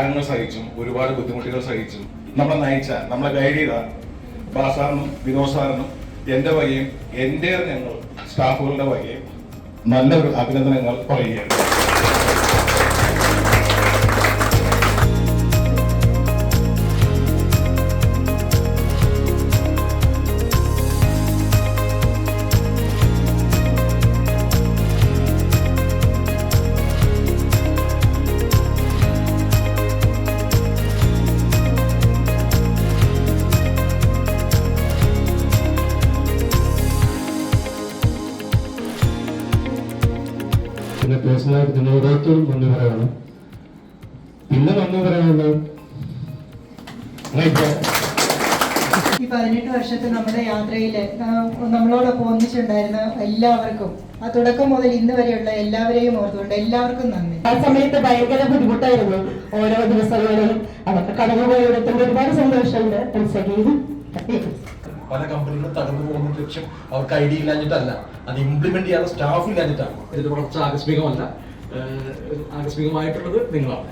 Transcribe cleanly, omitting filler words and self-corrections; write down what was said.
ത്യാഗങ്ങൾ സഹിച്ചും ഒരുപാട് ബുദ്ധിമുട്ടുകൾ സഹിച്ചും നമ്മളെ നയിച്ച, നമ്മളെ ഗൈഡ് ചെയ്ത ബാസാറിനും വിനോദ് സാറിനും എൻ്റെ വകയും എൻ്റെ ഞങ്ങൾ സ്റ്റാഫുകളുടെ വകയും നല്ലൊരു അഭിനന്ദനങ്ങൾ പറയുകയാണ്. പിന്നെ പേഴ്സണലായിട്ട് നിങ്ങളോടൊത്തും നന്ദി പറയണം. പിന്നെ നന്ദി പറയാനുള്ളത് ഈ 18 വർഷത്തെ നമ്മുടെ യാത്രയിൽ നമ്മളോടൊപ്പം ഒന്നിച്ചുണ്ടായിരുന്ന എല്ലാവർക്കും, ആ തുടക്കം മുതൽ ഇന്ന് വരെയുള്ള എല്ലാവരെയും ഓർത്തുകൊണ്ട് എല്ലാവർക്കും നന്ദി. ആ സമയത്ത് ഭയങ്കര ബുദ്ധിമുട്ടായിരുന്നു ഓരോ ദിവസങ്ങളിലും. അതൊക്കെ കടന്നുപോയതിന്റെ ഒരുപാട് സന്തോഷമുണ്ട്. പല കമ്പനികളും തകർന്നു പോകുന്ന ലക്ഷ്യം അവർക്ക് ഐഡിയ ഇല്ലാഞ്ഞിട്ടല്ല, അത് ഇംപ്ലിമെന്റ് ചെയ്യാനുള്ള സ്റ്റാഫ് ഇല്ലാഞ്ഞിട്ടാണ്. ഇതിന്റെ വളർച്ച ആകസ്മികമല്ല, ആകസ്മികമായിട്ടുള്ളത് നിങ്ങളാണ്.